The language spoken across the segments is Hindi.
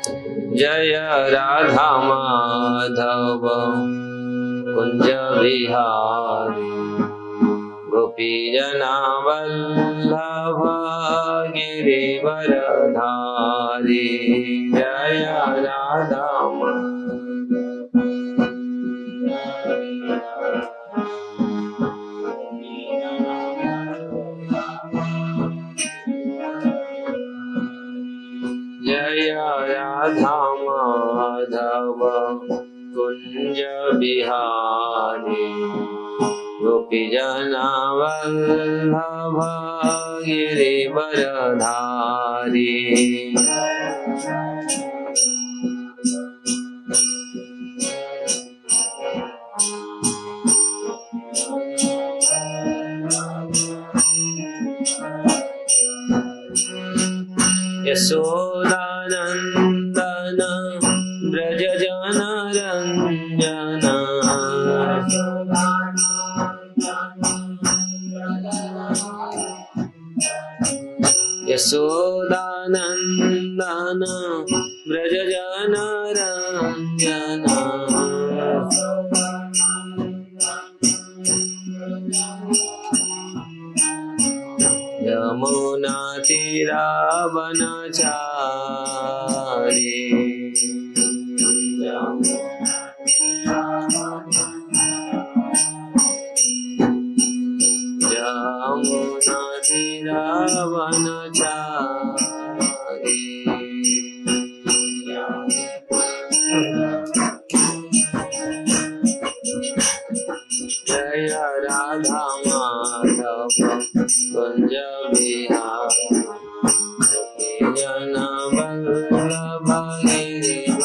जय राधा माधव कुंज विहारी गोपी जना वल्लभ गिरिवरधारी। जय राधा जय राधा माधव कुंज बिहारी गोपी जना वल्लभ गिरिवरधारी। यशोदानंदन ब्रज जन रंजन यशोदानंदन ब्रज जन रंजन यमुना तीरावनचारी। यमुना तीरावनचारी। जय राधा माधव कुंज बिहारी जना वल्लभ गिरिवरधारी।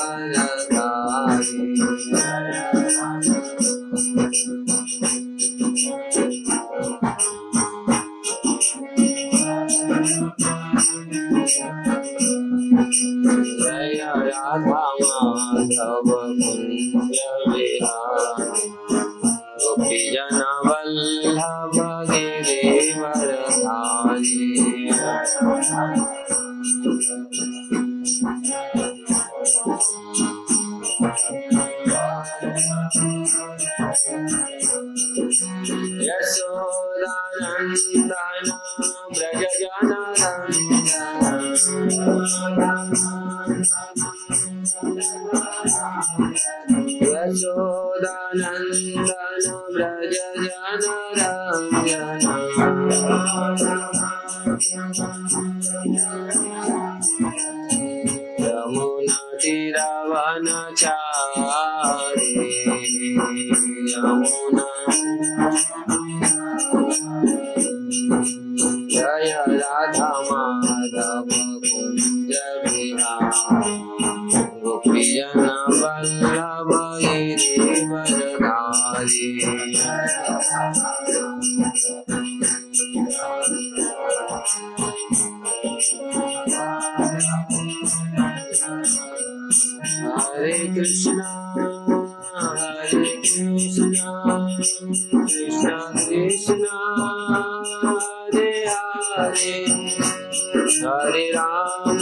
जय राधा माधव कुंज बिहारी गोपी जना वल्लभ गिरिवरधारी। यशोदानंदन ब्रज जन रंजन यशोदानंदन ब्रज जन रंजन यमुना तीरावनचारी। यमुना जय राधा माधव कुंज बिहारी गोपी जना वल्लभ गिरिवरधारी। हरे कृष्णा कृष्णा कृष्णा हरे हरे हरे राम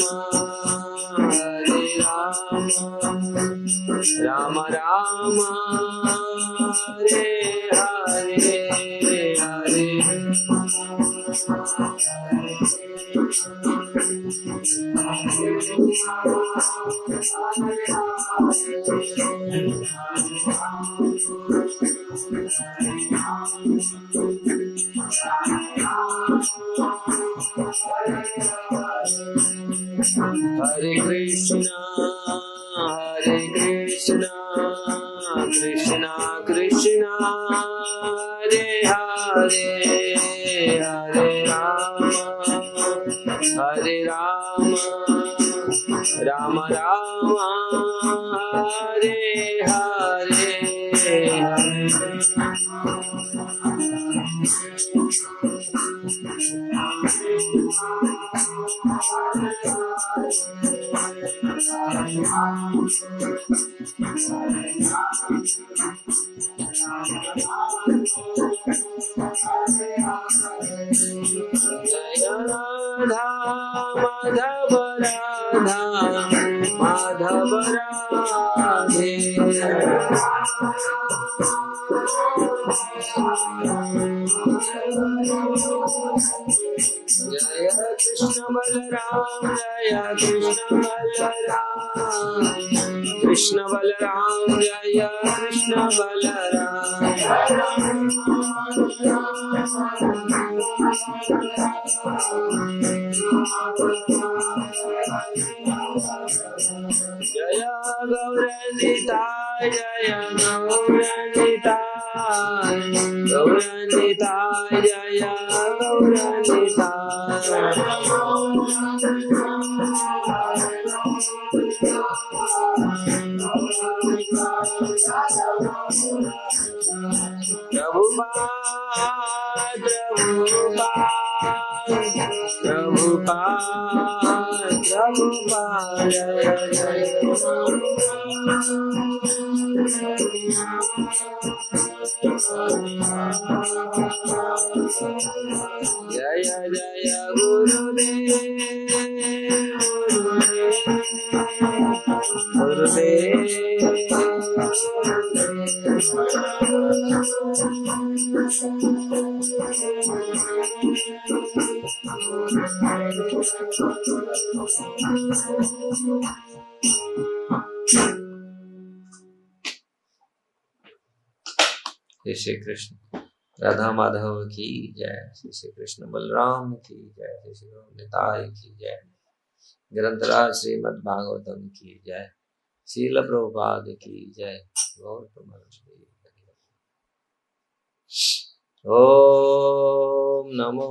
राम राम हरे हरे हरे हरे कृष्णा कृष्णा कृष्णा हरे हरे हरे राम राम राम हरे हरे हरे। जय राधा माधव राधा माधव राधे जय कृष्ण बलराम जय कृष्ण बलराम कृष्ण बलराम जय कृष्ण बलराम जय गौरनिताय जय गौरनिताय गौरनिताय जय प्रभुपाद जय जय गुरुदेव श्री कृष्ण राधा माधव की जय, श्री कृष्ण बलराम की जय, श्री निताय की जय, ग्रंथराज श्रीमद् भागवतम की जय, शील प्रभुपाद की जय। ओम नमो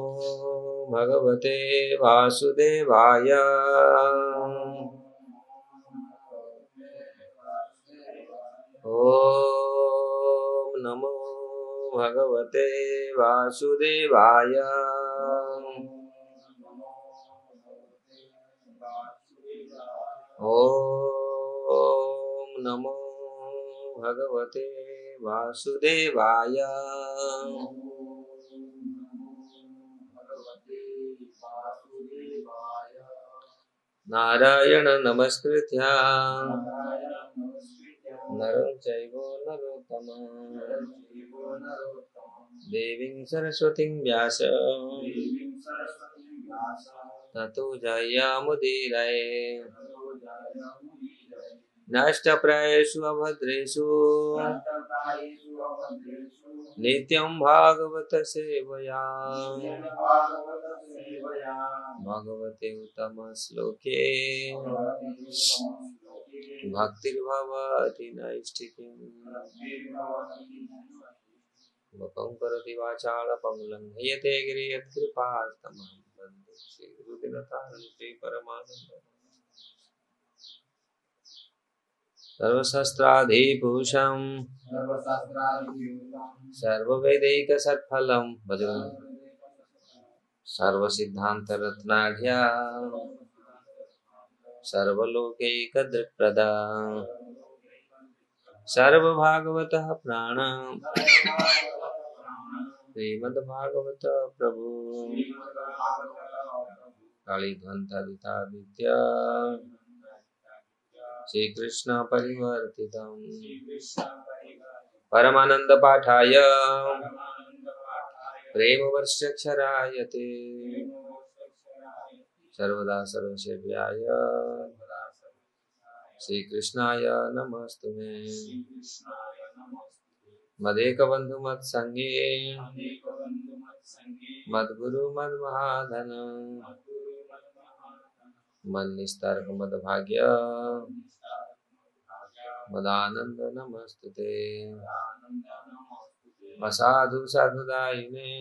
भगवते वासुदेवाय। ओम नमो भगवते वासुदेवाय। ओम नमो भगवते वासुदेवाय। नारायण नमस्कृत्य नरं चैव नरोत्तमं देवीं सरस्वतीं व्यास ततो जयमुदीरये। नष्टप्रायेषु अभद्रेषु नित्यं भागवत सेवया भगवते उत्तम श्लोके भक्तिर्भवति नैष्ठिकीम्। मुखं करोति वाचालं लङ्घयते गिरियत्कृपातमहं वन्दे श्रीगुरुदिनतां श्रीपरमानन्दम्। सर्वशस्त्राधिभूषं सर्ववेदैकसत्फलं भजं सर्वसिद्धान्तरत्नाढ्या सर्वलोकैकदृक्प्रदा सर्वभागवतः प्राण श्रीमद्भागवत प्रभु कालीध्वंतादितादित्य श्री कृष्ण परिवर्तितम् परमानंद पाठाय प्रेम वर्षक्षराय ते सर्वदा सर्वसेव्याय श्री कृष्णाय नमस्तुमे। मदेक बंधु मत संगे मद्गुरु मद्महाधन मन निस्तारक मद भाग्य मदानंद नमस्तुते। असाधु साधुदायिने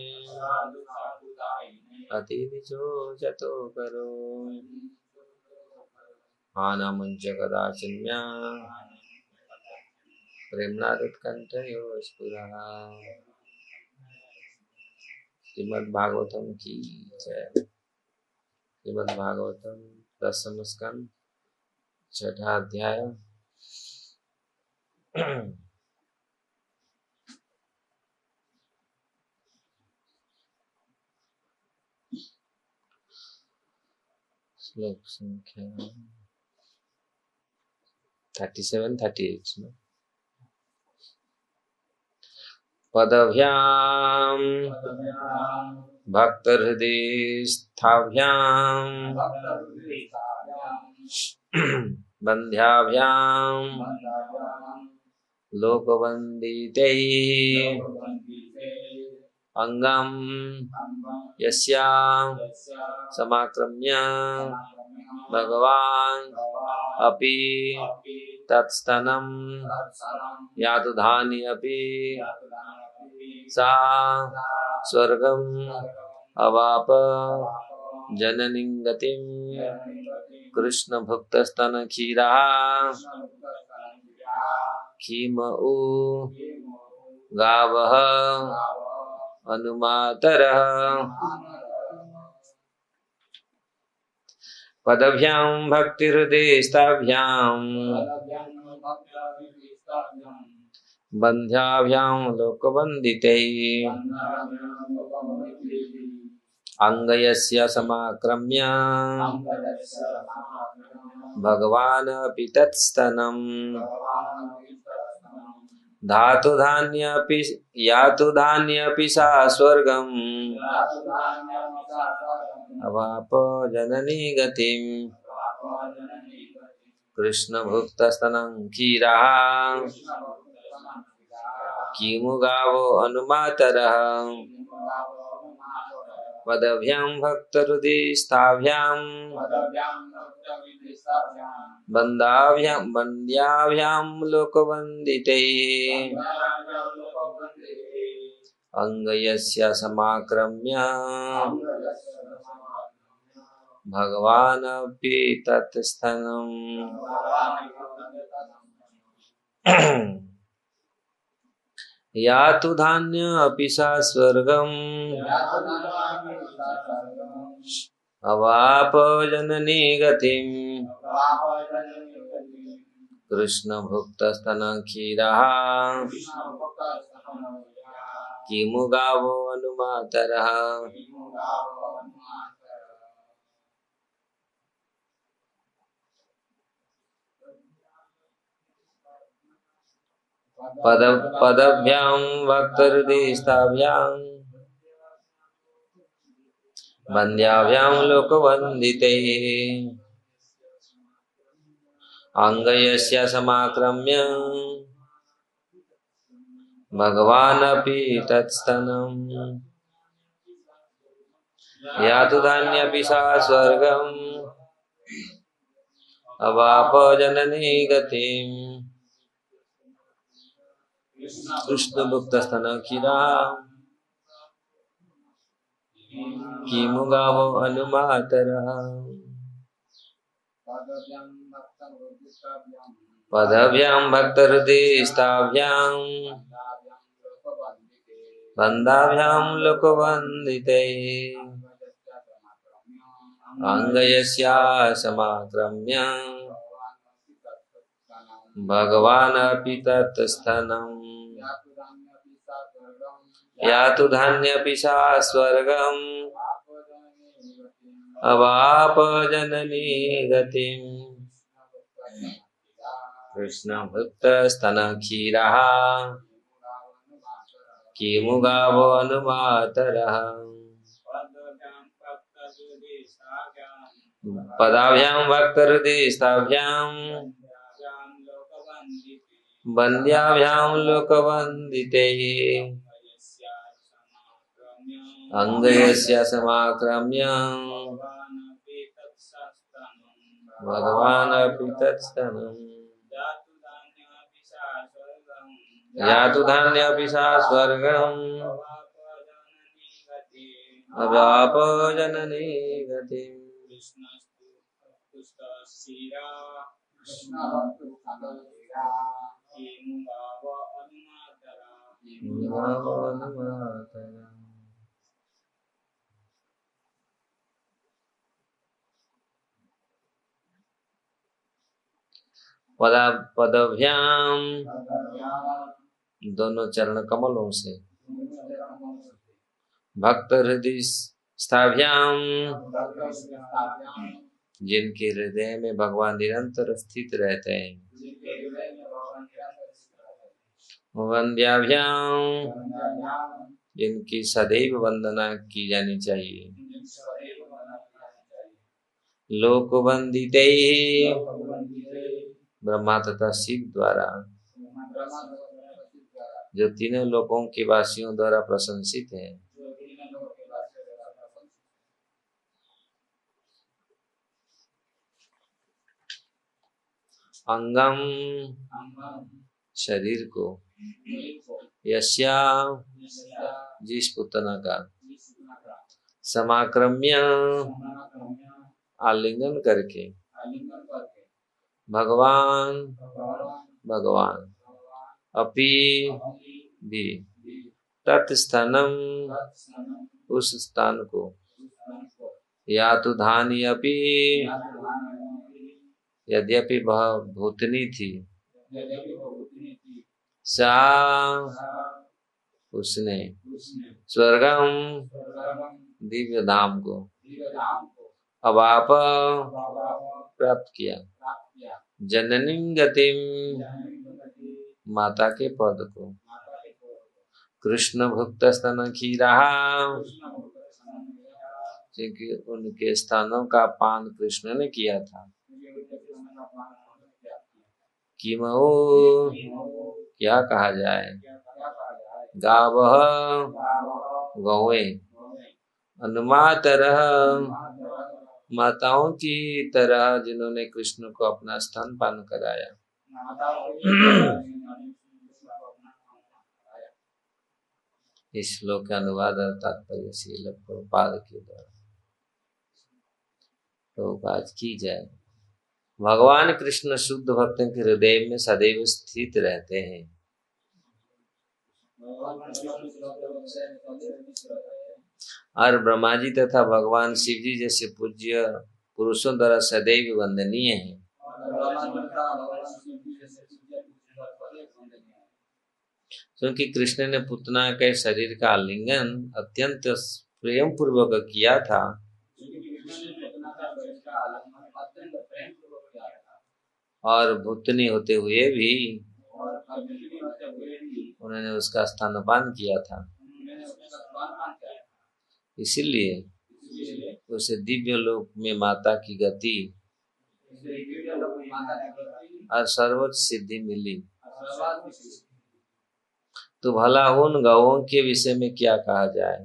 अति निचो जतो करो आनमंच कदाचिन्या प्रेमनादुत्कंठयो स्फुरः। श्रीमद्भागवतम की जय। श्रीमद्भागवतम 10वां स्कंद 6वां अध्याय। श्लोक संख्या 37, 38 no? पदभ्याम भक्तहृदयस्थाभ्याम बंध्याभ्याम लोकवंदिते अंगम यस्या समाक्रम्य भगवान अपि तत्स्तनम यातुधानि अपि सा स्वर्गम अवाप जननीं गतिं कृष्ण भुक्तस्तन खीरा खीमउ गावः अनुमातरः पदभ्यां भक्तिहृदयस्ताभ्यां बंध्याभ्यां लोकवन्दिते अंगयस्य समाक्रम्य भगवान् अपि तत्स्तनम् धातुधान्यपि यातु धान्यपि सा स्वर्गम् अवाप जननी गतिम् कृष्ण भुक्तस्तनं क्षीरः किमु गावो अनुमातरः पदभ्यां भक्तहृदयस्थाभ्यां बंध्याभ्यां लोकवन्दिते अंगयस्य समाक्रम्य भगवान् अपि तत्स्थनम् यातु धान्य अपि सा स्वर्गम् अवाप जननी गतिम् कृष्ण भुक्तस्तन क्षीरः किमु गावो अनुमातरः पदभ्यां भक्तहृदयस्थाभ्यां बंध्याभ्यां लोकवन्दिते अंगयस्य समाक्रम्य भगवान् अपि तत्स्तनम् यातु धान्यपि सा स्वर्गम् अवाप जननी गतिम् कृष्ण भुक्तस्तन खीरा किमु गावो अनुमातरः पदभ्यां भक्तहृदयस्थाभ्यां बंध्याभ्यां लोकवन्दिते अंगयस्य समाक्रम्य भगवान् अपि तत्स्थनम् यातु धान्यपि सा स्वर्गम् अवाप जननी गतिम् कृष्ण भुक्तस्तन क्षीरः किमु गावो अनुमातरः पदाभ्यां भक्तहृदयस्थाभ्यां बंध्याभ्यां लोकवन्दिते अंगयस्य समाक्रम्य भगवान् अपि तत्स्तनम् यातु धान्यपि सा स्वर्गम् अवाप जननी गतिम् पदभ्याम दोनों चरण कमलों से भक्त हृदय स्थाभ्याम जिनके हृदय में भगवान निरंतर स्थित रहते हैं। वंद्याभ्याम, जिनकी सदैव वंदना की जानी चाहिए। लोक वंदिते, ब्रह्मा तथा शिव द्वारा, जो तीनों लोकों के वासियों द्वारा प्रशंसित है। अंगम, शरीर को, यस्या, जिस पुतना का, समाक्रम्य, आलिंगन करके, भगवान, भगवान, अपि, भी, तत्स्थानम, उस स्थान को, या तो धानी अपि, यद्यपि वह भूतनी थी, सा, उसने, स्वर्गम, दिव्य धाम को, अवाप, प्राप्त किया, जननी गतिम, माता के पद को, कृष्ण भुक्त स्तन खीरा, क्योंकि उनके स्थानों का पान कृष्ण ने किया था। किमो, क्या कहा जाए, गावः, गौएं, अनुमातरः, माताओं की तरह जिन्होंने कृष्ण को अपना स्तनपान कराया। इस श्लोक का अनुवाद और तात्पर्य श्रील प्रभुपाद के द्वारा। प्रभुपाद की जय। भगवान कृष्ण शुद्ध भक्तों के हृदय में सदैव स्थित रहते हैं। और ब्रह्मा जी तथा भगवान शिव जी जैसे पूज्य पुरुषों द्वारा सदैव वंदनीय है। क्योंकि कृष्ण ने पुतना के शरीर का आलिंगन अत्यंत प्रेम पूर्वक किया था। और भूतनी होते हुए भी उन्होंने उसका स्तनपान किया था। इसीलिए उसे दिव्य लोक में माता की गति और सर्वोच्च सिद्धि मिली। तो भला उन गौओं के विषय में क्या कहा जाए,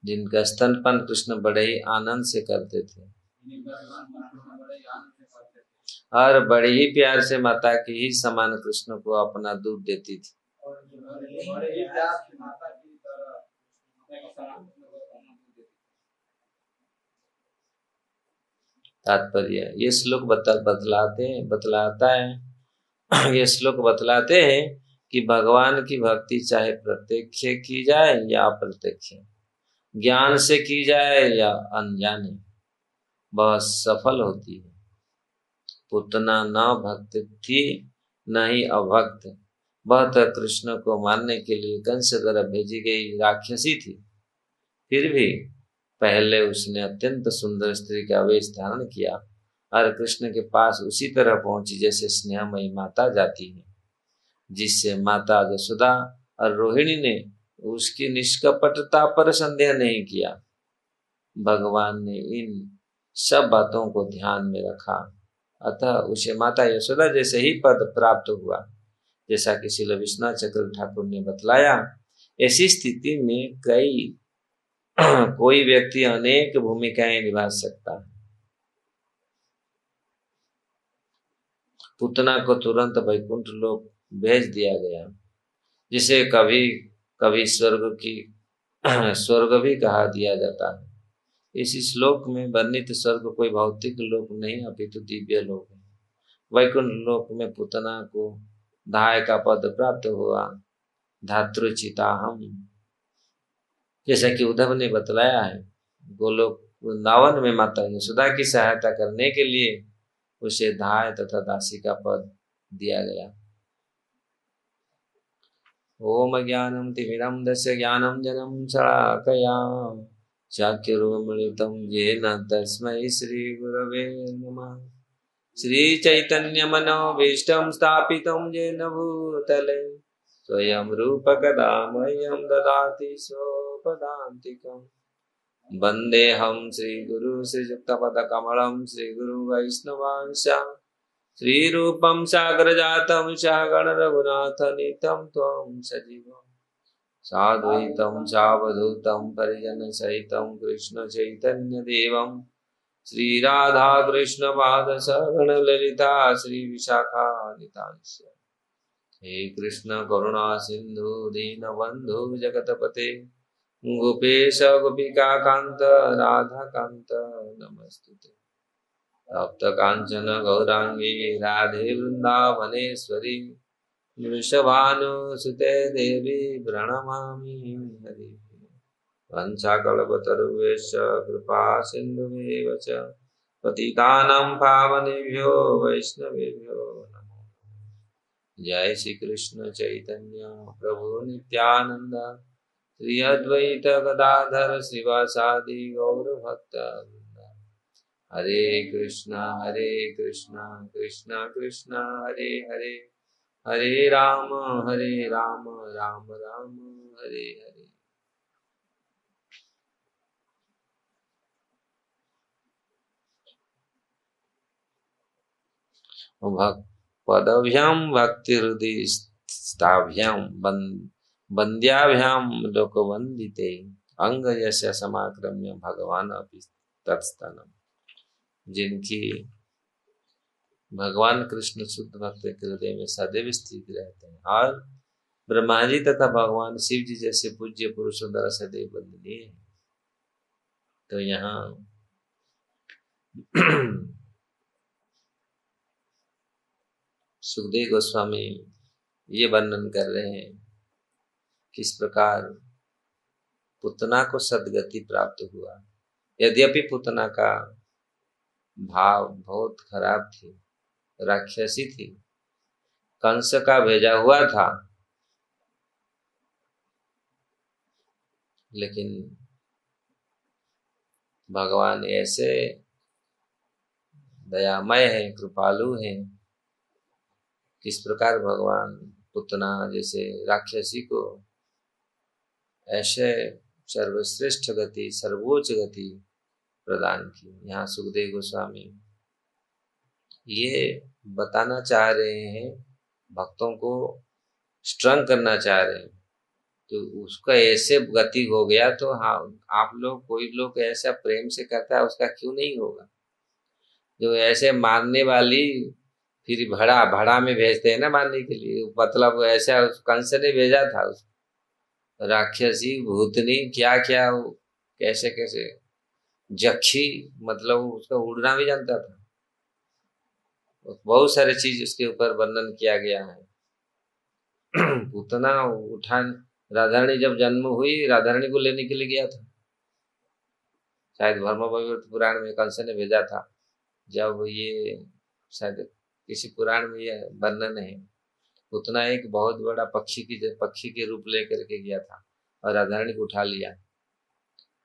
जिनका स्तनपान कृष्ण बड़े ही आनंद से करते थे और बड़े ही प्यार से माता के ही समान कृष्ण को अपना दूध देती थी। तात्पर्य, ये श्लोक बतलाता है ये श्लोक बतलाते हैं कि भगवान की भक्ति चाहे प्रत्यक्ष की जाए या अप्रत्यक्ष, ज्ञान से की जाए या अनजाने, वह सफल होती है। पुतना न भक्त थी न ही अभक्त, वह तो कृष्ण को मारने के लिए कंस द्वारा भेजी गई राक्षसी थी। फिर भी पहले उसने अत्यंत सुंदर स्त्री का वेश धारण किया और कृष्ण के पास उसी तरह पहुंची जैसे स्नेहमयी माता जाती है, जिससे माता यशोदा और रोहिणी ने उसकी निष्कपटता पर संदेह नहीं किया। भगवान ने इन सब बातों को ध्यान में रखा, अतः उसे माता यशोदा जैसे ही पद प्राप्त हुआ, जैसा कि श्रील विश्वनाथ चक्र ठाकुर ने बतलाया। ऐसी स्थिति में कोई व्यक्ति अनेक भूमिकाएं निभा सकता है। पुतना को तुरंत वैकुंठ लोक भेज दिया गया, जिसे कभी कभी स्वर्ग भी कहा दिया जाता है। इस श्लोक में वर्णित स्वर्ग कोई भौतिक लोक नहीं अपितु दिव्य लोक है। वैकुंठ लोक में पुतना को धाय का पद प्राप्त हुआ, धातृचिताहम, जैसा कि उद्धव ने बतलाया है। गोलोक वृंदावन में माता यशोदा की सहायता करने के लिए उसे धाय तथा दासी का पद दिया गया। ओम ज्ञानम तिमिरम दस्य ज्ञानम जनम शलाकया चाक्यरूपमिलितं येन तस्मै श्रीगुरवे नमः। श्रीचैतन्यमनोभीष्टं स्थापितं येन भूतले स्वयं रूप कदा मह्यं ददाति स्वपदान्तिकम्। वन्देऽहं श्रीगुरु श्रीयुक्तपदकमलं श्रीगुरु वैष्णवांश श्रीरूपं साग्रजातं सहगण रघुनाथनितं त्वं सजीवम् साद्वैतं सावधूतं परिजनसहितं कृष्ण चैतन्यदेवं श्रीराधा कृष्ण पाद सहगण ललिता श्री विशाखान्वितांश। हे कृष्ण करुणा सिंधु दीनबंधु जगतपते गोपेश गोपिका कांत राधा कांत नमस्तुते। तप्त कांचन गौरांगी राधे वृंदावनेश्वरी वृषभानुसुते देवी प्रणमामि हरि। वंशाकल्पतरुभ्यश्च कृपा सिन्धुभ्येव च पतितानां पावनेभ्यो वैष्णवेभ्यो नमो। जय श्री कृष्ण चैतन्य प्रभु नित्यानंद श्री अद्वैत गदाधर श्रीवासादि गौर भक्त हरे कृष्णा कृष्णा कृष्णा हरे हरे हरे राम राम राम हरे हरे। पदभ्याम भक्ति हृदय स्थाभ्याम बंद्याभ्याम लोकवंदिते अंग यस्य समाक्रम्य भगवान अपि तत्स्तनम। जिनकी भगवान कृष्ण शुद्ध भक्त के हृदय में सदैव स्थित रहते हैं और ब्रह्मा जी तथा भगवान शिव जी जैसे पूज्य पुरुषों द्वारा सदैव वंदनीय है। तो यहाँ सुखदेव गोस्वामी ये वर्णन कर रहे हैं किस प्रकार पुतना को सद्गति प्राप्त हुआ। यद्यपि पुतना का भाव बहुत खराब थी, राक्षसी थी, कंस का भेजा हुआ था, लेकिन भगवान ऐसे दयामय है, कृपालु है। किस प्रकार भगवान पुतना जैसे राक्षसी को ऐसे सर्वश्रेष्ठ गति, सर्वोच्च गति प्रदान की। यहाँ सुखदेव गोस्वामी ये बताना चाह रहे हैं, भक्तों को स्ट्रंग करना चाह रहे हैं। तो उसका ऐसे गति हो गया तो हाँ, आप लोग कोई लोग ऐसा प्रेम से करता है, उसका क्यों नहीं होगा। जो ऐसे मारने वाली फिर भड़ा में भेजते हैं ना मारने के लिए, मतलब ऐसा कंस ने भेजा था उस राक्षसी भूतनी क्या क्या कैसे कैसे जक्षी, मतलब उसका उड़ना भी जानता था। बहुत सारे चीज उसके ऊपर वर्णन किया गया है। पूतना उठा, राधारानी जब जन्म हुई, राधारानी को लेने के लिए गया था, शायद धर्मवैवर्त पुराण में कंस ने भेजा था। जब ये शायद किसी पुराण में यह वर्णन है, पूतना एक बहुत बड़ा पक्षी के रूप लेकर के गया था और राधारानी को उठा लिया,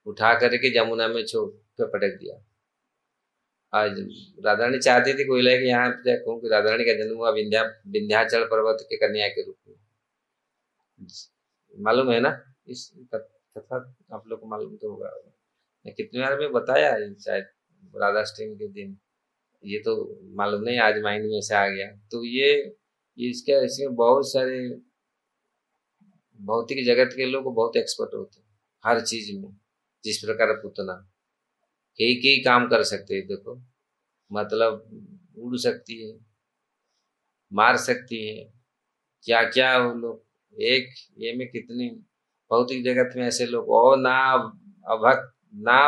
उठा करके जमुना में छोड़ के पटक दिया। आज राधारानी चाहती थी कोई लेके यहाँ पे कहूँ कि राधारानी का जन्म हुआ विंध्याचल पर्वत के कन्या के रूप में। मालूम है ना इस कथा, आप लोग को मालूम तो होगा। मैं कितनी बार में बताया शायद राधाष्टमी के दिन, ये तो मालूम नहीं, आज माइंड में से आ गया। तो ये इसके इसमें बहुत सारे भौतिक जगत के लोग बहुत एक्सपर्ट होते हैं हर चीज में। जिस प्रकार पुतना कई काम कर सकते हैं, देखो मतलब उड़ सकती है, मार सकती है, क्या क्या वो लोग एक ये में कितनी भौतिक जगत में ऐसे लोग और ना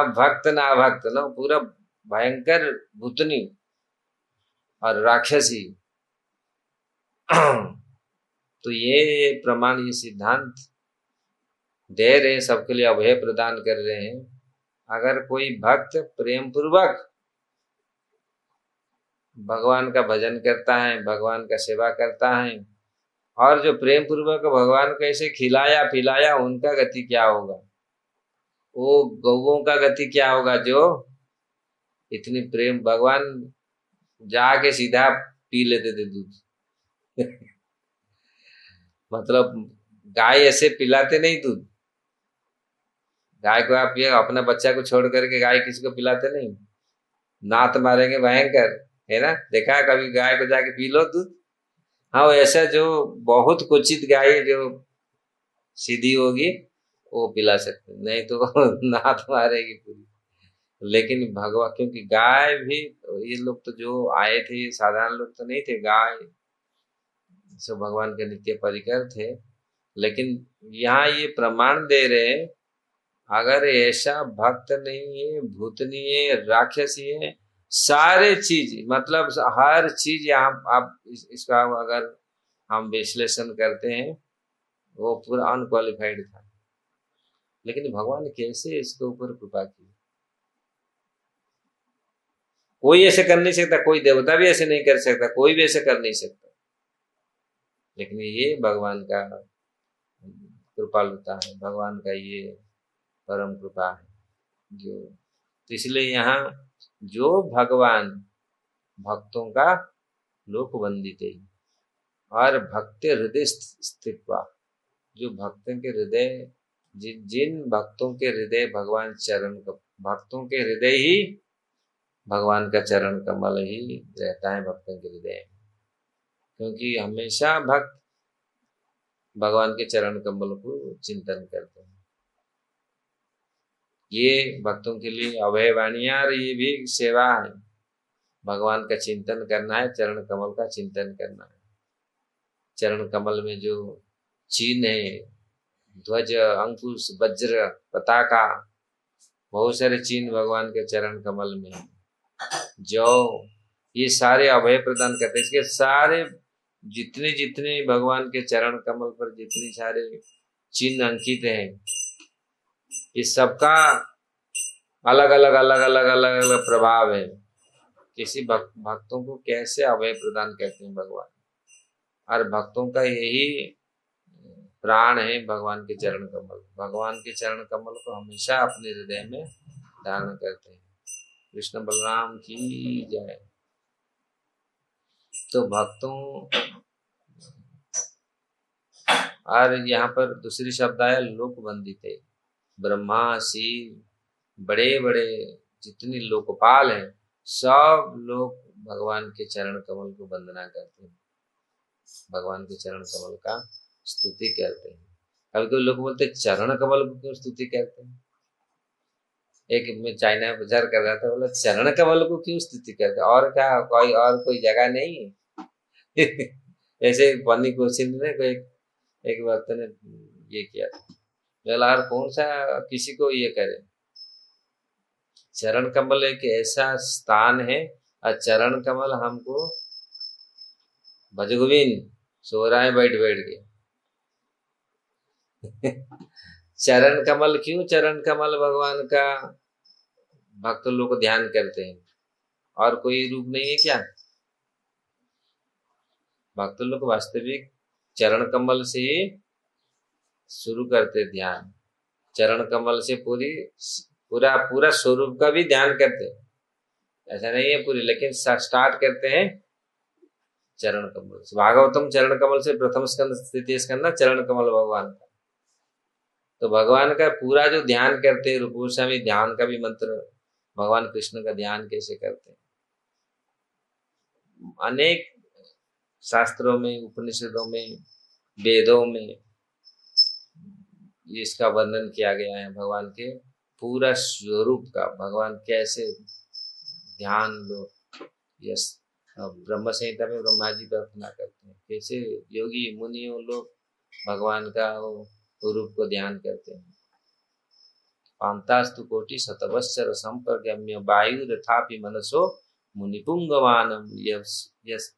भक्त ना पूरा भयंकर भूतनी और राक्षसी। तो ये प्रमाण, ये सिद्धांत दे रहे, सबके लिए अभय प्रदान कर रहे हैं। अगर कोई भक्त प्रेम पूर्वक भगवान का भजन करता है, भगवान का सेवा करता है, और जो प्रेम पूर्वक भगवान को ऐसे खिलाया पिलाया, उनका गति क्या होगा। वो गौओं का गति क्या होगा जो इतनी प्रेम, भगवान जाके सीधा पी लेते थे दूध। मतलब गाय ऐसे पिलाते नहीं दूध। गाय को आप ये अपना बच्चा को छोड़ करके गाय किसी को पिलाते नहीं, नात मारेंगे भयंकर, है ना? देखा है कभी गाय को जाके पी लो दूध? हाँ, ऐसा जो बहुत क्वचित गाय जो सीधी होगी वो पिला सकते, नहीं तो नात मारेगी पूरी। लेकिन भगवान, क्योंकि गाय भी, ये लोग तो जो आए थे साधारण लोग तो नहीं थे, गाय सब भगवान के नित्य परिकर थे। लेकिन यहाँ ये प्रमाण दे रहे हैं, अगर ऐसा भक्त नहीं है, भूतनी है, राक्षसी है, सारे चीज, मतलब हर चीज यहाँ आप इसका अगर हम विश्लेषण करते हैं, वो पूरा अनक्वालिफाइड था। लेकिन भगवान ने कैसे इसके ऊपर कृपा की। कोई ऐसे कर नहीं सकता, कोई देवता भी ऐसे नहीं कर सकता, कोई भी ऐसे कर नहीं सकता। लेकिन ये भगवान का कृपालुता है, भगवान का ये परम कृपा है जो। तो इसलिए यहाँ जो भगवान भक्तों का लोक वंदित है, और भक्त हृदय स्थित, जो भक्तों के हृदय, जिन भक्तों के हृदय भगवान चरण, भक्तों के हृदय ही भगवान का चरण कमल ही रहता है भक्तों के हृदय में। क्योंकि हमेशा भक्त भगवान के चरण कमल को चिंतन करते हैं। ये भक्तों के लिए अभय वाणियां, और ये भी सेवा है। भगवान का चिंतन करना है, चरण कमल का चिंतन करना है। चरण कमल में जो चिन्ह है, ध्वज, अंकुश, वज्र, पताका, बहुत सारे चिन्ह भगवान के चरण कमल में है। जो ये सारे अभय प्रदान करते हैं। इसके सारे जितने जितने भगवान के चरण कमल पर जितने सारे चिन्ह अंकित हैं, ये सबका अलग अलग अलग अलग अलग अलग प्रभाव है। किसी भक्तों को कैसे अभय प्रदान करते हैं भगवान, और भक्तों का यही प्राण है भगवान के चरण कमल। भगवान के चरण कमल को हमेशा अपने हृदय में धारण करते हैं। कृष्ण बलराम की जय। तो भक्तों, और यहाँ पर दूसरी शब्द आया लोक वंदित। ब्रह्मा, शिव, बड़े बड़े जितने लोकपाल हैं, सब लोग भगवान के चरण कमल को वंदना करते हैं, भगवान के चरण कमल का स्तुति करते हैं। कभी कभी लोग बोलते हैं चरण कमल को क्यों स्तुति करते हैं। एक मैं चाइना में प्रचार कर रहा था, बोला चरण कमल को क्यों स्तुति करते हैं, और क्या कोई जगह नहीं है? ऐसे फनी क्वेश्चन ने कोई एक वक्त ने ये किया था। बोला यार कौन सा किसी को ये करे। चरण कमल एक ऐसा स्थान है, और चरण कमल हमको भजगोविंद सो रहा है बैठ बैठ के। चरण कमल क्यों? चरण कमल भगवान का भक्त लोग ध्यान करते हैं, और कोई रूप नहीं है क्या? भक्त लोग वास्तविक चरण कमल से ही शुरू करते ध्यान। चरण कमल से पूरा पूरा स्वरूप का भी ध्यान करते हैं, ऐसा नहीं है पूरी, लेकिन स्टार्ट करते हैं चरण कमल से। भागवतम चरण कमल से प्रथम स्कंद, तृतीय स्कंद ना चरण कमल भगवान का। तो भगवान का पूरा जो ध्यान करते हैं, रूप गोस्वामी ध्यान का भी मंत्र, भगवान कृष्ण का ध्यान कैसे करते हैं, अनेक शास्त्रों में, उपनिषदों में, वेदों में इसका वर्णन किया गया है। भगवान के पूरा स्वरूप का, भगवान कैसे ध्यान लो। यस, ब्रह्म संहिता में ब्रह्मा जी प्रार्थना करते हैं, कैसे योगी मुनियों लोग भगवान का रूप को ध्यान करते हैं। पांतास्तु कोटि शतवत्सर संपर्गम्य वायुरथापि मनसो मुनिपुंगवानम यस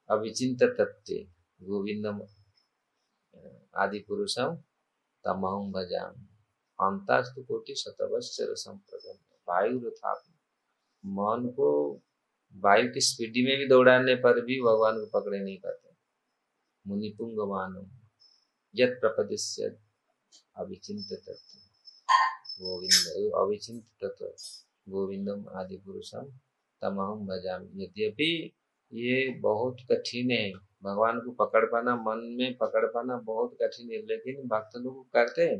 अविचिंत तत्ते गोविंदम आदि पुरुषम तमहं भजामि। पांतास्तु कोटि शतवत्सर संपर्गम्य वायुरथापि, मन को वायु की स्पीड में भी दौड़ाने पर भी भगवान को पकड़े नहीं पाते। मुनिपुंगवानम यत् प्रपदिश्य अविचिंत तत्ते। गोविंद अविचिंत तत्व गोविंदम आदि पुरुषम तमहम भजामि। यद्यपि ये बहुत कठिन है, भगवान को पकड़ पाना, मन में पकड़ पाना बहुत कठिन है, लेकिन भक्त लोग करते हैं।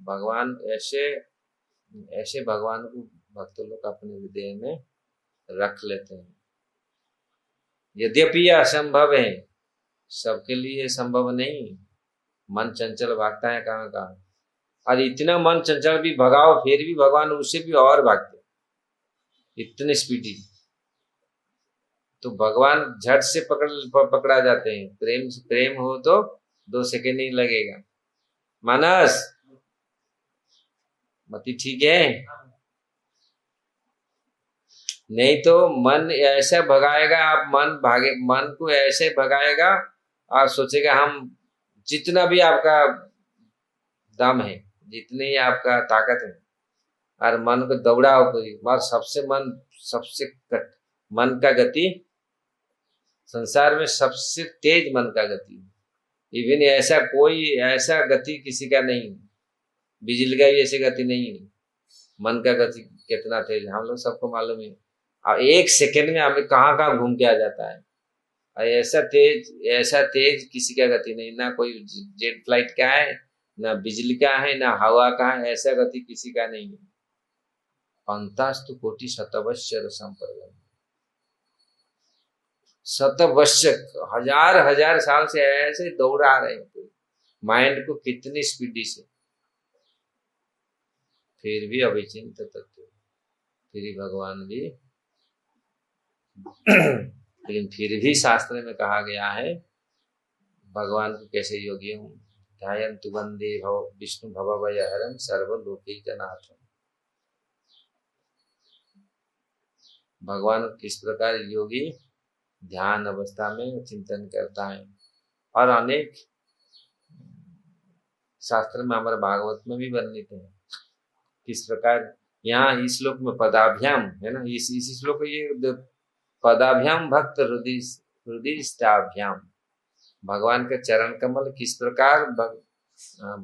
भगवान ऐसे भगवान को भक्त लोग अपने हृदय में रख लेते हैं। यद्यपि यह असंभव है, सबके लिए संभव नहीं। मन चंचल भागता है कहाँ कहाँ, और इतना मन चंचल भी भगाओ फिर भी भगवान उससे भी और भागते, इतने स्पीडी। तो भगवान झट से पकड़ा जाते हैं। प्रेम हो तो 2 सेकेंड नहीं लगेगा। मानस मती ठीक है, नहीं तो मन ऐसा भगाएगा, आप मन को ऐसे भगाएगा और सोचेगा हम जितना भी आपका दम है, जितनी आपका ताकत है, और मन को दौड़ाओ पूरी बार। सबसे मन का गति संसार में सबसे तेज मन का गति। इवन ऐसा गति किसी का नहीं, बिजली का भी ऐसी गति नहीं है। मन का गति कितना तेज हम लोग सबको मालूम है। और 1 सेकेंड में हमें कहाँ कहाँ घूम के आ जाता है। और ऐसा तेज किसी का गति नहीं, ना कोई जेट फ्लाइट का है, ना बिजली का है, ना हवा का है। ऐसा गति किसी का नहीं है। पंतास्तु कोटि शतवश्चर संपर्क, शतवर्ष हजार साल से ऐसे दौड़ा रहे हैं माइंड को कितनी स्पीडी से, फिर भी अविचिंत तत्व, फिर भी भगवान भी लेकिन फिर भी शास्त्र में कहा गया है भगवान को कैसे योगी हूँ। ध्यायन्तु वंदे विष्णु भवभयहरं सर्वलोकैकनाथं। भगवान किस प्रकार योगी ध्यान अवस्था में चिंतन करता है। और अनेक शास्त्र में, हमारे भागवत में भी वर्णित है किस प्रकार। यहाँ इस श्लोक में पदाभ्याम है ना, इस श्लोक ये पदाभ्याम भक्त हृदयस्ताभ्याम, भगवान का चरण कमल किस प्रकार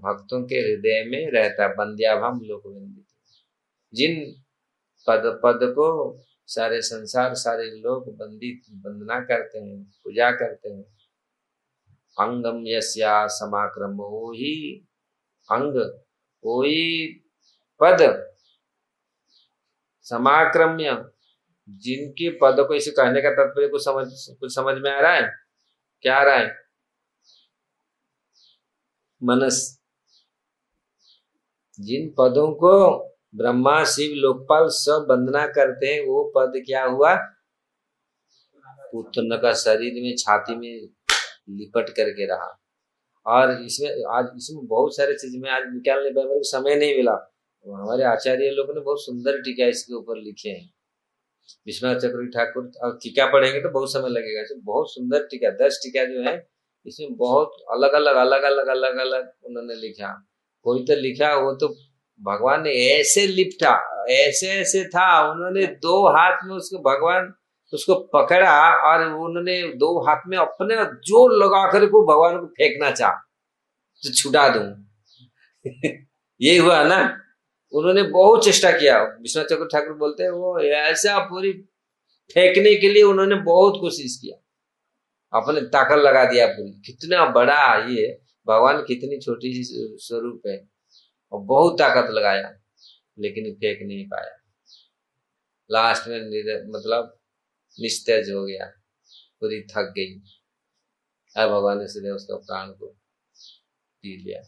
भक्तों के हृदय में रहता। बंद्याभम लोक वंदित, जिन पद को सारे संसार सारे लोग वंदना करते हैं, पूजा करते हैं। अंगम यस्या समाक्रम, वही अंग वही पद समाक्रम्य, जिनके पद को इसे कहने का तात्पर्य कुछ समझ में आ रहा है? क्या आ रहा है मनस? जिन पदों को ब्रह्मा शिव लोकपाल सब वंदना करते हैं, वो पद क्या हुआ? पुत्र का शरीर में छाती में लिपट करके रहा। और इसमें बहुत सारे चीज में आज निकालने पर समय नहीं मिला। हमारे आचार्य लोगों ने बहुत सुंदर टीका इसके ऊपर लिखे हैं। विश्वनाथ चक्रवर्ती ठाकुर, और टीका पढ़ेंगे तो बहुत समय लगेगा। इसमें बहुत सुंदर टीका, 10 टीका जो है इसमें बहुत अलग अलग उन्होंने लिखा। कोई तो लिखा वो तो भगवान ने ऐसे लिपटा, ऐसे था, उन्होंने 2 हाथ में उसको भगवान उसको पकड़ा और उन्होंने 2 हाथ में अपने जोर लगा कर को भगवान को फेंकना चाहा तो छुड़ा दूं ये हुआ ना। उन्होंने बहुत चेष्टा किया। विश्वनाथ चक्रवर्ती ठाकुर बोलते हैं वो ऐसा पूरी फेंकने के लिए उन्होंने बहुत कोशिश किया, अपने ताकत लगा दिया पूरी। कितना बड़ा ये भगवान, कितनी छोटी सी स्वरूप है और बहुत ताकत लगाया, लेकिन फेंक नहीं पाया। लास्ट में मतलब निस्तेज हो गया, पूरी थक गई। अब भगवान ने सीधे उसका प्राण को पी लिया।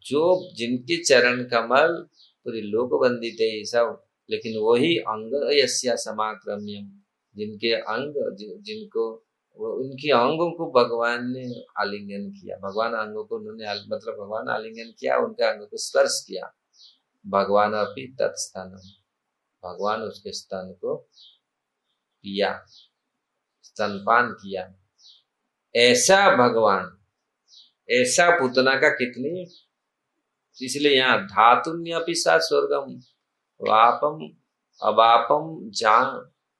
जो जिनके चरण कमल पूरी लोक वंदित है ये सब, लेकिन वही अंग यस्या समाक्रम्यम, जिनके अंग जिनको उनके अंगों को भगवान ने आलिंगन किया। भगवान अंगों को उन्होंने मतलब भगवान आलिंगन किया, उनके अंगों को स्पर्श किया। भगवान अपनी तत्स्तनम, भगवान उसके स्तन को पिया, स्तनपान किया। ऐसा भगवान, ऐसा पुतना का कितनी, इसलिए यहाँ धातुन्यपि सा स्वर्गम वापम अवापम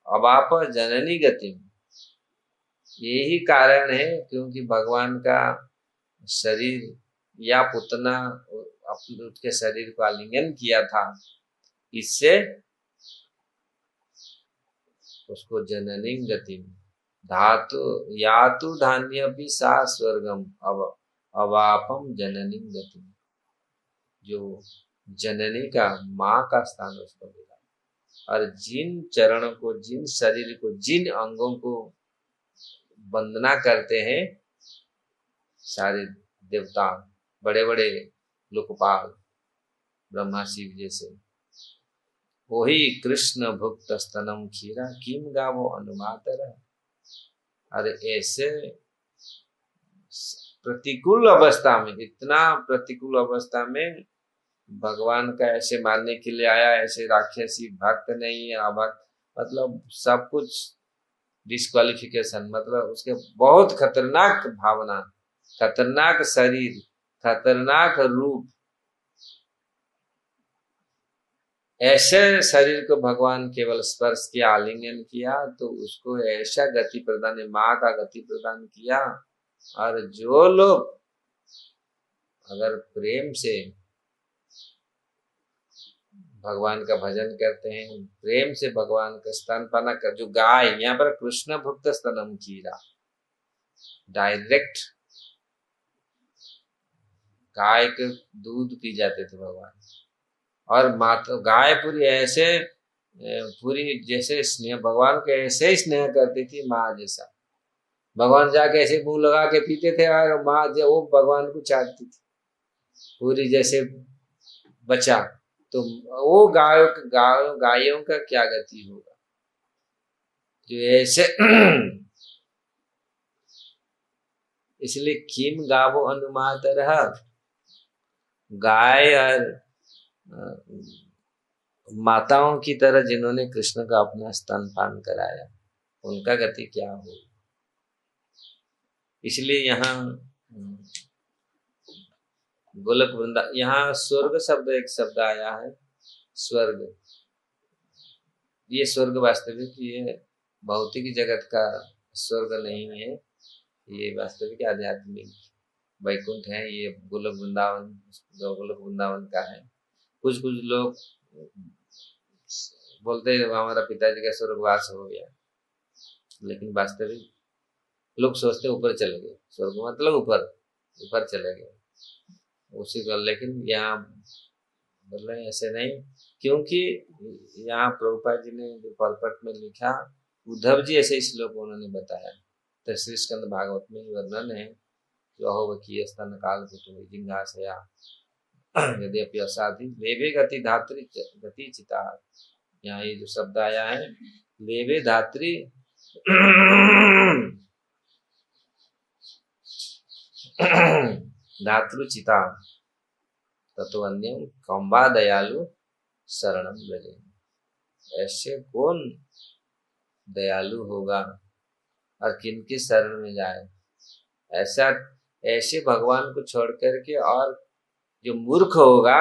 अवाप जननी गतिम। यही कारण है क्योंकि भगवान का शरीर या पुतना अपने उसके शरीर को आलिंगन किया था, इससे उसको जननी गति धातु यातु धान्य भी सा स्वर्गम अवापम जननी गति, जो जननी का माँ का स्थान उसको मिला। और जिन चरणों को, जिन शरीर को, जिन अंगों को वंदना करते हैं सारे देवता, बड़े बड़े लोकपाल, ब्रह्मा शिव जैसे, वही कृष्ण भुक्त स्तनम खीरा किम गावो अनुमातर। अरे ऐसे प्रतिकूल अवस्था में, इतना प्रतिकूल अवस्था में भगवान का ऐसे मारने के लिए आया, ऐसे राक्षसी भक्त नहीं है, अभक्त, मतलब सब कुछ डिस्क्वालिफिकेशन, मतलब उसके बहुत खतरनाक भावना, खतरनाक शरीर, खतरनाक रूप, ऐसे शरीर को भगवान केवल स्पर्श किया, आलिंगन किया तो उसको ऐसा गति प्रदान, माँ का गति प्रदान किया। और जो लोग अगर प्रेम से भगवान का भजन करते हैं, प्रेम से भगवान का स्तनपान कर, जो गाय, यहाँ पर कृष्ण भक्त स्तनम खीरा, डायरेक्ट गाय के दूध पी जाते थे भगवान। और माता गाय पूरी ऐसे, पूरी जैसे स्नेह, भगवान को ऐसे ही स्नेह करती थी माँ जैसा। भगवान जाके ऐसे मुंह लगा के पीते थे और माँ जो वो भगवान को चाटती थी पूरी जैसे बचा। तो वो गायों का क्या गति होगा जो ऐसे इसलिए किम गावो अनुमातर, गाय और माताओं की तरह जिन्होंने कृष्ण का अपना स्तनपान कराया, उनका गति क्या हो। इसलिए यहाँ गोलक वृंदा, यहाँ स्वर्ग शब्द एक शब्द आया है, स्वर्ग। ये स्वर्ग वास्तविक, ये भौतिक जगत का स्वर्ग नहीं है, ये वास्तविक आध्यात्मिक वैकुंठ है। ये गोलक वृंदावन, गोलक वृंदावन का है। कुछ लोग बोलते हैं हमारा पिताजी का स्वर्गवास हो गया, लेकिन वास्तविक लोग सोचते ऊपर चले गए, स्वर्ग मतलब ऊपर चले गए उसी का। लेकिन यहाँ बोल रहे ऐसे नहीं, क्योंकि यहाँ प्रभुपाद जी ने जो परपट में लिखा, उद्धव जी ऐसे श्लोक उन्होंने बताया। तो श्री स्कंद भागवत में वर्णन है, जो अहोवकीय स्तन काल कुटुंब जिंघासया यद्यपि असाधि लेवे गति धात्री गति चिता। यहाँ ये जो शब्द आया है लेवे धात्री धातृचिता तत्वन्यम कम्बा दयालु शरणम ब्रजे। ऐसे कौन दयालु होगा और किनकी शरण में जाए। ऐसे भगवान को छोड़ करके, और जो मूर्ख होगा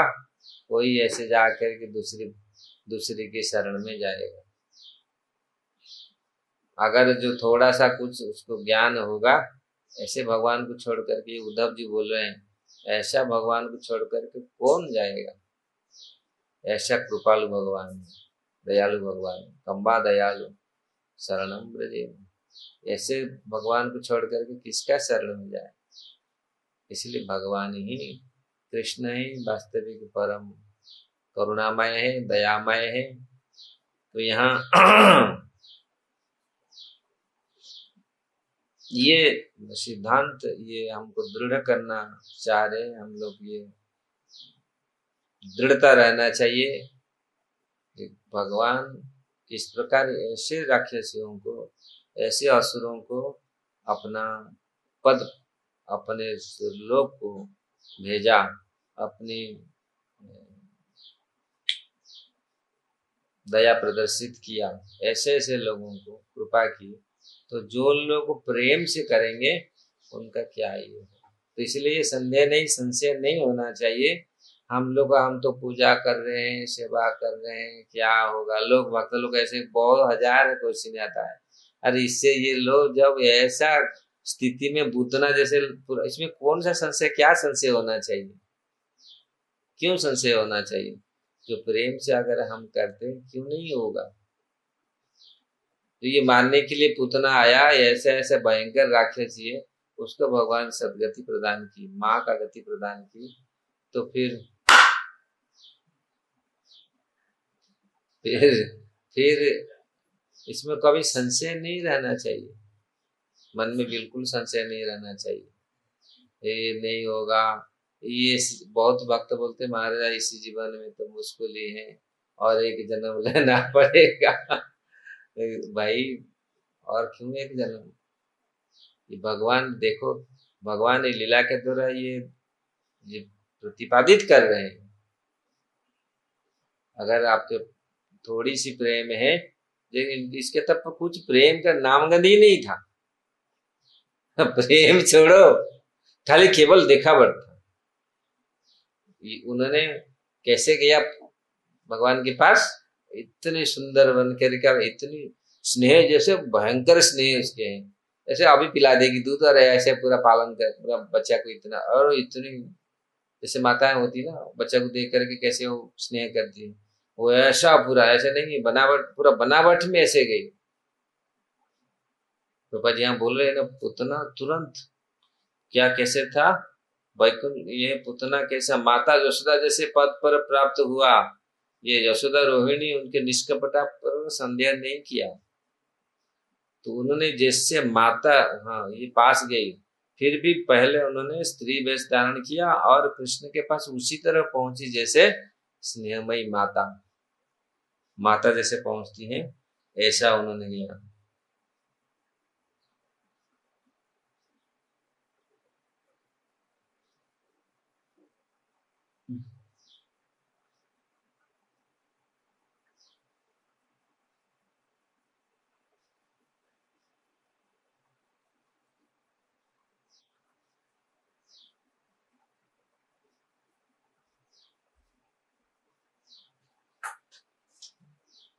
वही ऐसे जा करके दूसरी की शरण में जाएगा। अगर जो थोड़ा सा कुछ उसको ज्ञान होगा, ऐसे भगवान को छोड़ करके, उद्धव जी बोल रहे हैं, ऐसा भगवान को छोड़ करके कौन जाएगा। ऐसा कृपालु भगवान, दयालु भगवान, कम्बा दयालु शरणम ब्रजे। ऐसे भगवान को छोड़ करके किसका शरण में जाए। इसलिए भगवान ही, कृष्ण ही वास्तविक परम करुणामय है, दयामय है। तो यहाँ ये सिद्धांत, ये हमको दृढ़ करना चाह रहे हैं हम लोग, ये दृढ़ता रहना चाहिए कि भगवान किस प्रकार ऐसे राक्षसियों को, ऐसे असुरों को अपना पद, अपने लोक को भेजा, अपनी दया प्रदर्शित किया, ऐसे ऐसे लोगों को कृपा की। तो जो लोग प्रेम से करेंगे उनका क्या ही होगा। तो इसलिए संदेह नहीं, संशय नहीं होना चाहिए। हम तो पूजा कर रहे हैं, सेवा कर रहे हैं, क्या होगा। लोग भक्त लोग ऐसे बहुत हजार क्वेश्चन आता है, अरे इससे ये लोग जब ऐसा स्थिति में बूतना जैसे, इसमें कौन सा संशय, क्या संशय होना चाहिए। क्यों संशय होना चाहिए? जो प्रेम से अगर हम करते हैं क्यों नहीं होगा? तो ये मानने के लिए पूतना आया, ऐसे ऐसे भयंकर राक्षस ये, उसको भगवान सदगति प्रदान की, माँ का गति प्रदान की। तो फिर इसमें कभी संशय नहीं रहना चाहिए, मन में बिल्कुल संशय नहीं रहना चाहिए, ये नहीं होगा। ये बहुत भक्त बोलते महाराज इसी जीवन में तो मुश्किल ही है और एक जन्म लेना पड़ेगा। भाई और क्यों एक जन्म? ये भगवान देखो, भगवान ये लीला के द्वारा ये प्रतिपादित कर रहे हैं। अगर आपके थोड़ी सी प्रेम है, लेकिन इसके तब कुछ प्रेम का नामगंध ही नहीं था। प्रेम छोड़ो, खाली केवल दिखावट था। उन्होंने कैसे गया भगवान के पास? इतने सुंदर बन कर, इतनी स्नेह, जैसे भयंकर स्नेह उसके हैं, ऐसे अभी पिला देगी दूध और ऐसे पूरा पालन कर पूरा बच्चा को इतना, और इतनी जैसे माताएं होती ना बच्चा को देख करके कैसे वो स्नेह करती है, वो ऐसा पूरा, ऐसे नहीं बनावट, पूरा बनावट में ऐसे गई। पापा जी यहाँ बोल रहे हैं ना, पुतना तुरंत क्या कैसे था वैकुंठ, ये पुतना कैसा माता यशोदा जैसे पद पर प्राप्त हुआ। ये यशोदा रोहिणी उनके निष्कपटा पर संदेह नहीं किया, तो उन्होंने जैसे माता, हाँ ये पास गई, फिर भी पहले उन्होंने स्त्री वेश धारण किया और कृष्ण के पास उसी तरह पहुंची जैसे स्नेहमयी माता, माता जैसे पहुंचती हैं, ऐसा उन्होंने किया।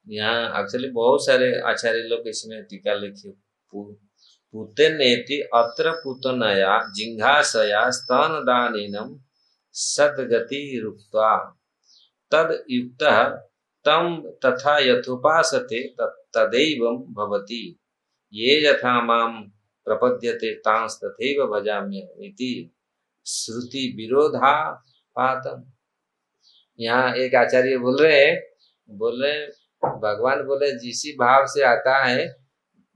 यहाँ एक्चुअली बहुत सारे आचार्य लोग इसमें टीका लिखी, पूतेनेति अत्र पूतनया जिंघासया स्तनदानेनं सद्गति रुक्त्वा तद युक्तः तम तथा यथोपासते तदैवं भवति, ये यथा मां प्रपद्यते तांस तथैव भजाम्यहमिति श्रुति विरोधा पातम। यहाँ एक आचार्य बोल रहे भगवान बोले जिसी भाव से आता है,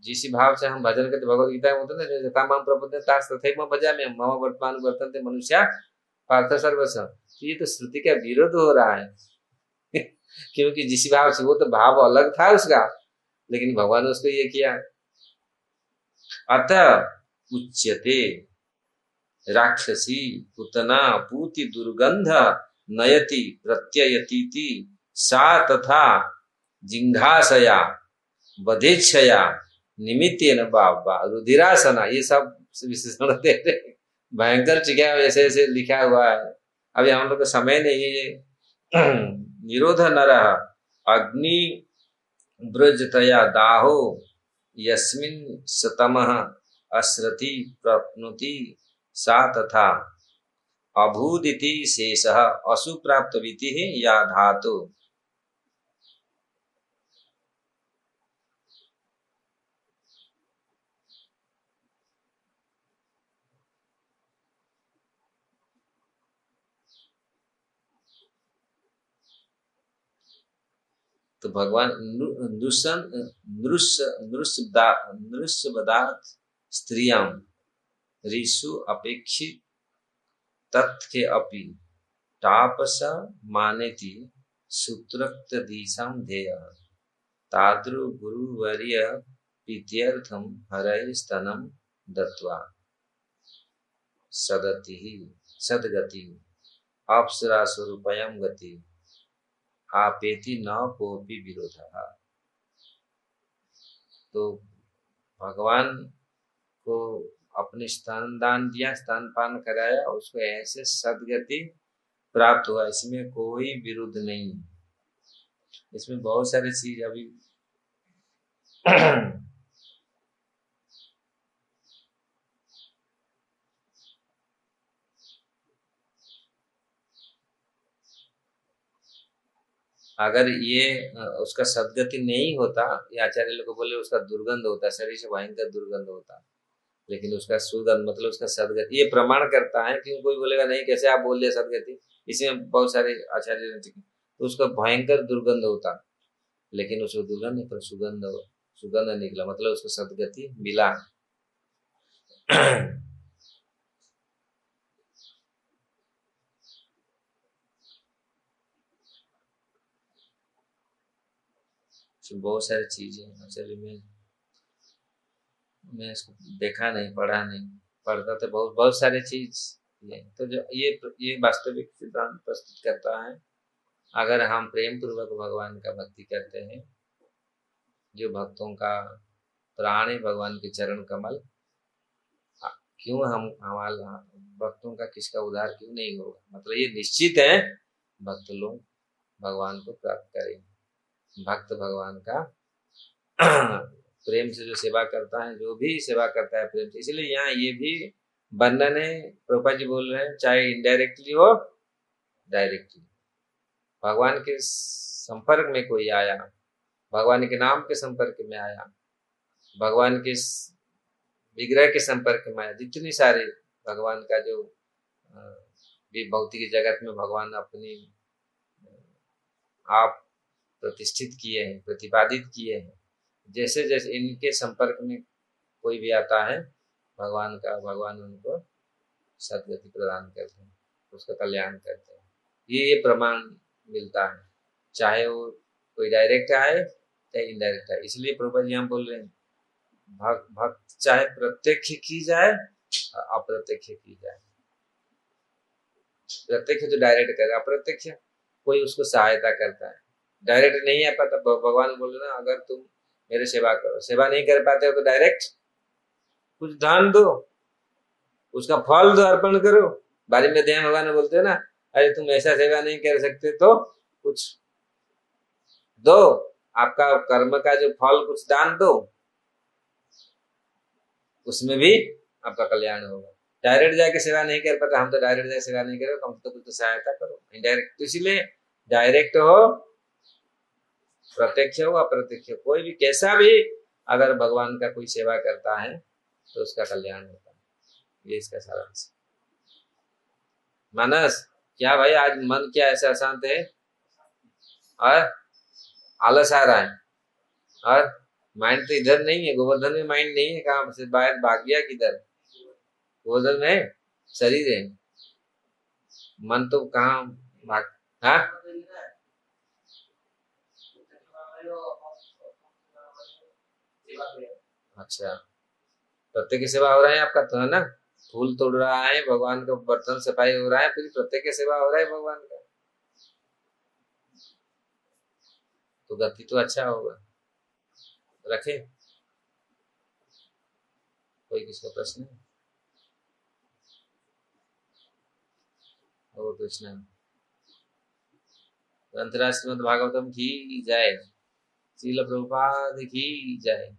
जिसी भाव से हम भजन करते, भगवत गीता में बोलते ना, यथा मां प्रपद्यते तांस तथैव भजाम्यहम्, मम वर्तमान वर्तन्ते मनुष्या पार्थ सर्वस्व। तो ये तो श्रुति का विरोध हो रहा है। क्योंकि जिस भाव से, वो तो भाव अलग था उसका, लेकिन भगवान ने उसको ये किया। अतः उच्यते राक्षसी पुतना पूति दुर्गंध नयति प्रत्ययतीति सा तथा जिंघासया बधेच्छया निमित्तेन बाबा रुधिरासना, ये सब विशेषण दे रहे, भयंकर चिका ऐसे ऐसे लिखा हुआ है। अभी हम लोग को समय नहीं है। निरोध नरः अग्नि ब्रजतया दाहो यस्मिन् सतमः अश्रति प्राप्नोति सा तथा अभूदिति शेषः असुप्राप्तवितिः या धातु। तो भगवान नृष्यवदात् स्त्रियां ऋषु अपेक्षित तथ्य अपि तापस मानेति सूत्रोक्त दिशां ध्येय तादृ गुरुवर्य प्रीत्यर्थम हरये स्तनं दत्वा सदति सदगति अप्सरा स्वरूपयं गति आपेति न कोपि विरोधः। तो भगवान को अपने स्तन दान दिया, स्तनपान कराया, उसको ऐसे सदगति प्राप्त हुआ, इसमें कोई विरोध नहीं। इसमें बहुत सारी चीज अभी अगर ये उसका सदगति नहीं होता, ये आचार्य लोग बोले उसका दुर्गंध होता, शरीर से भयंकर दुर्गंध होता, लेकिन उसका सुगंध मतलब उसका सदगति, ये प्रमाण करता है। क्यों कोई बोलेगा नहीं कैसे आप बोल दिया सदगति, इसमें बहुत सारे आचार्य ने तो उसका भयंकर दुर्गंध होता, लेकिन उसको दुर्गंध नहीं पर सुगंध निकला, मतलब उसको सदगति मिला। बहुत सारी चीजें एक्चुअली मैं इसको देखा नहीं, पढ़ा नहीं, पढ़ता तो बहुत बहुत सारी चीज ये तो जो ये वास्तविक सिद्धांत प्रस्तुत करता है। अगर हम प्रेम पूर्वक भगवान का भक्ति करते हैं, जो भक्तों का प्राण है भगवान के चरण कमल, क्यों हम हमारा भक्तों का किसका उद्धार क्यों नहीं होगा, मतलब ये निश्चित है भक्त लोग भगवान को प्राप्त करेंगे। भक्त भगवान का प्रेम से जो सेवा करता है, जो भी सेवा करता है प्रेम से, इसलिए यहाँ ये भी वर्णन है, प्रभुपाद जी बोल रहे हैं, चाहे इनडायरेक्टली हो डायरेक्टली, भगवान के संपर्क में कोई आया, भगवान के नाम के संपर्क में आया, भगवान के विग्रह के संपर्क में आया, जितनी सारे भगवान का जो भी भौतिक जगत में भगवान अपनी आप प्रतिष्ठित किए हैं, प्रतिपादित किए हैं, जैसे जैसे इनके संपर्क में कोई भी आता है भगवान उनको सद्गति प्रदान करते हैं, उसका कल्याण करते हैं। ये प्रमाण मिलता है, चाहे वो कोई डायरेक्ट आए चाहे इनडायरेक्ट आए। इसलिए प्रभुपाद जी हम बोल रहे हैं भक्त चाहे प्रत्यक्ष की जाए अप्रत्यक्ष की जाए, प्रत्यक्ष तो डायरेक्ट करे, अप्रत्यक्ष कोई उसको सहायता करता है, डायरेक्ट नहीं आ पाता। भगवान बोल रहे ना अगर तुम मेरे सेवा करो, सेवा नहीं कर पाते हो तो डायरेक्ट कुछ दान दो, उसका फल दो, अर्पण करो। बारी में ध्यान भगवान बोलते हैं ना, अरे तुम ऐसा सेवा नहीं कर सकते तो कुछ दो, आपका कर्म का जो फल कुछ दान दो, उसमें भी आपका कल्याण होगा। डायरेक्ट जाके सेवा नहीं कर पाता, हम तो डायरेक्ट जाके सेवा नहीं करो, कम तो कुछ तो सहायता करो। इनडायरेक्ट तो इसलिए डायरेक्ट हो प्रत्यक्ष हो अप्रत्यक्ष, कोई भी कैसा भी अगर भगवान का कोई सेवा करता है तो उसका कल्याण होता है। ये इसका सारांश। मानस क्या भाई आज मन क्या ऐसा अशांत है और आलस आ रहा है, और माइंड तो इधर नहीं है, गोवर्धन में माइंड नहीं है, कहाँ से बाहर भाग गया किधर, गोवर्धन में शरीर है, मन तो कहाँ भाग। हाँ अच्छा, प्रत्येक की सेवा हो रहा है आपका तो है ना, फूल तोड़ रहा है भगवान का, बर्तन सफाई हो रहा है, पूरी प्रत्येक की सेवा हो रहा है भगवान का, तो गति तो अच्छा होगा। रखे कोई किसका प्रश्न है और कृष्ण ग्रंथराज श्रीमद् भागवतम की जय, श्रील प्रभुपाद की जय।